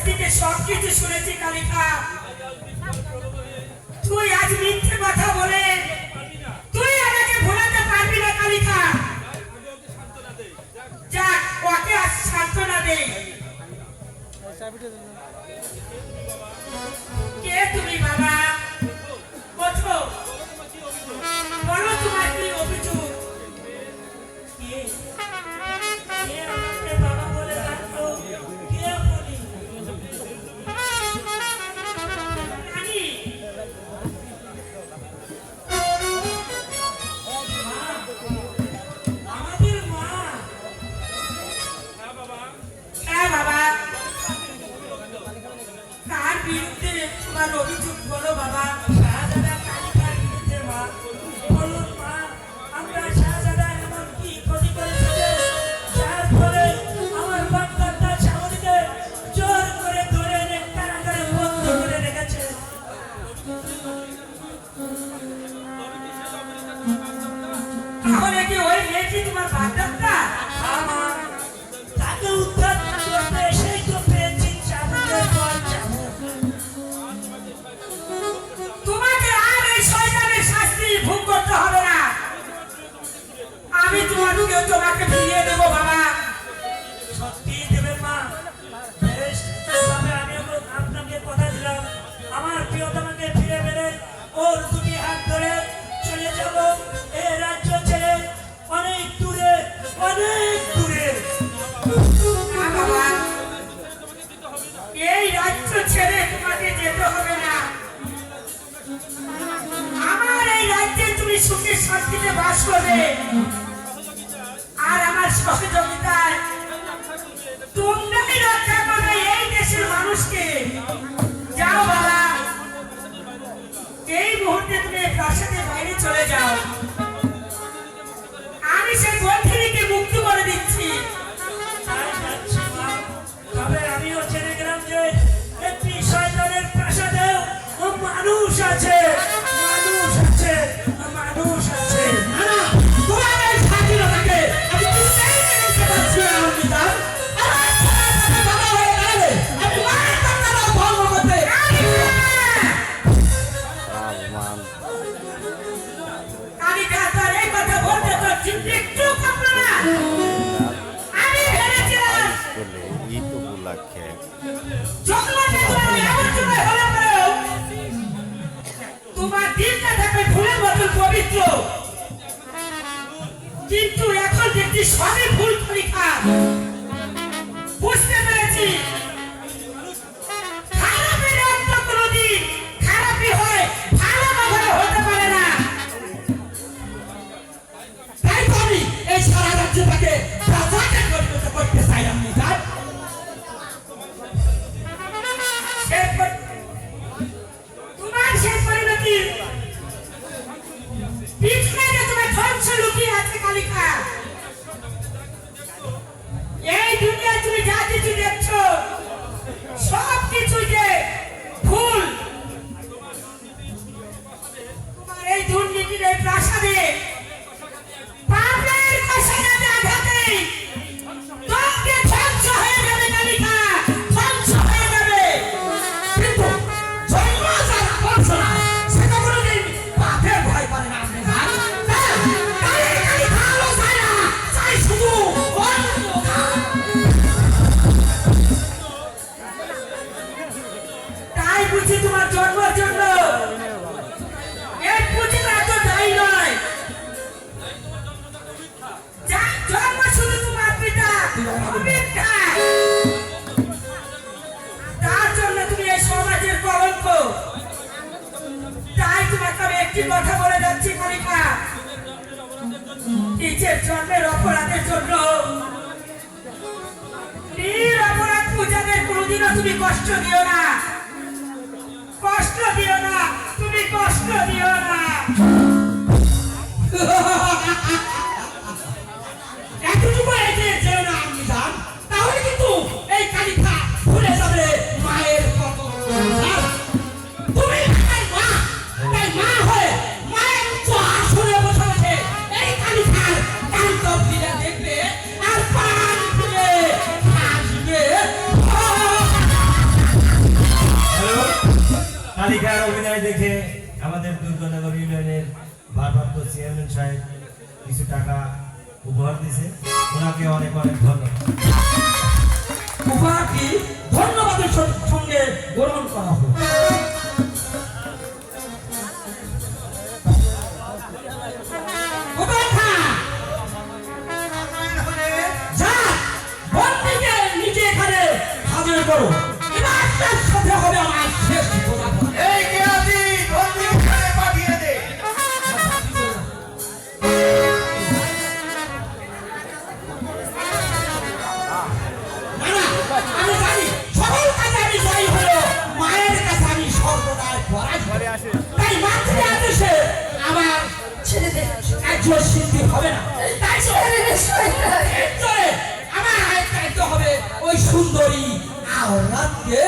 থেকে সবকিছু শুনেছি কালিকা। তুই আজ মিথ্যে কথা বলে তুই আমাকে ভোলাতে পারবি না কালিকা। যাক, ওকে আজ সান্ত্বনা দে। কে তুমি বাবা? ওঠো, বলো তোমার কি অভিযোগ? কে আমাকে বাবা বলে ডাকলো? কে বলি? রানী, আমাদের মা। হ্যাঁ বাবা, কার বিরুদ্ধে তোমার অভিযোগ বলো বাবা? শাহজাদা কালিকার বিরুদ্ধে মা। বলুন মা, আমরা শাহজাদা এমন কি ক্ষতি করেছে যে যার ফলে আমার বাগদাদা সামরিকে জোর করে ধরে এনে কারাগারে বন্ধ করে রেখেছে। তাহলে কি ওই মেয়েটি তোমার বাগদাদা? আমার তাকে উদ্ধার করতে এসেই তো পেয়েছি চাবুকের পর চাবুক। তোমাকে আর এই শয়তানের শাস্তি ভোগ করতে হবে না। আমি তোমাকে ফিরিয়ে দেব বাবা। সত্যি দেবেন মা? বেশ, তবে আমি আপনাকে কথা দিলাম, আমার প্রিয়তমাকে ফিরে পেলে ওর দুটি হাত ধরে চলে যাব এই রাজ্য ছেড়ে অনেক দূরে, অনেক দূরে। না বাবা, এই রাজ্য ছেড়ে তোমাকে যেতে হবে না। আমার এই রাজ্যে তুমি সুখে শান্তিতে বাস করবে, আর আমার সহযোগিতায় তোমরাই রক্ষা করবে এই দেশের মানুষকে। যাও বাবা, এই মুহূর্তে তুমি প্রাসাদের বাইরে চলে যাও। আমি সেই বন্ধিনীকে মুক্তি করে দিচ্ছি। তবে আমিও জেনে গেলাম যে একটি শয়তানের প্রাসাদেও মানুষ আছে, মানুষ আছে, মানুষ আছে। তোমার এই স্বাধীনতাকে আমি কিছুতেই মেনে নিতে পারছি না অমৃতা। কালিকা, তার এই কথা বলতে তোর চিন্তা একটু কাঁপলো না? আমি ভেবেছিলাম তোমার দিনটা থাকবে ফুলের মতন পবিত্র, কিন্তু এখন দেখছি সবই ভুল। কালিকা, বুঝতে পেরেছি খারাপের অন্ত কোনদিন খারাপই হয়, ভালো কখনো হতে পারে না। তাই তো আমি এই সারা রাজ্যটাকে রাজাকে পরিণত করতে চাই। আপনি যান, তোমার সেই পরিণতি পিছনে যে তোমার ধ্বংস লুকিয়ে আছে কালিকা। এই দুনিয়ায় তুমি যা কিছু দেখছো সব কিছু যে ভুল। তোমার এই দুর্নীতির এই প্রাসাদে পাপের কষাঘাতে আঘাতেই তোমাকে ধ্বংস হয়ে যাবে কালিকা, ধ্বংস হয়ে যাবে। কিন্তু জন্ম যারা করছো না সেটা কোনোদিন পাপের ভয় করে না। আপনি জান, কালিকা আলো চায় না, চাই শুধু অন্ধকার। তাই বুঝি তোমার জন্মের জন্য এই পুঁজিটা এত দায়ী নয়। যার জন্ম শুধু তোমার পিতা অমিতা, তার জন্য তুমি এই সমাজের কলঙ্ক। তাই তোমাকে আমি একটি কথা বলে যাচ্ছি কালিকা, নিজের জন্মের অপরাধের জন্য নিরপরাধ পূজাদের কোনোদিনও তুমি কষ্ট দিও না, কষ্ট দিও না, তুমি কষ্ট দিও না। এতটুকু এগিয়ে যেও না আপনি যান, তাহলে কিন্তু এই কালিকা ভুলে যাবে মায়ের কত। তুমি মা, তাই মা হয়ে মায়ের উচ্চ আসনে বসে বসে এই কালিকার কান্তব লীলা দেখবে আর পান খুলে হাসবে। বালিকার অভিনয় দেখে আমাদের দুর্গানগর ইউনিয়নের ভারপ্রাপ্ত চেয়ারম্যান সাহেব কিছু টাকা উপহার দিয়েছে, ওনাকে অনেক অনেক ধন্যবাদ। উপহারটি ধন্যবাদের সঙ্গে গ্রহণ করা হোক। গোপাল খাঁ, যা, বন্দীকে নিজে এখানে হাজির করো। এবার তার সাথে হবে আমার শেষ বোঝাপড়া। এই কে আছি বন্দী খানে পাঠিয়ে দে। না, না, আমি জানি সকল কাজে আমি জয়ী হলেও মায়ের কাছে আমি সর্বদাই পরাজয়। তাই মাতৃ আদেশে আমার ছেলেদের একজন সিদ্ধি হবে না। তাই চলে আমার দায়িত্ব হবে ওই সুন্দরী আওরাতকে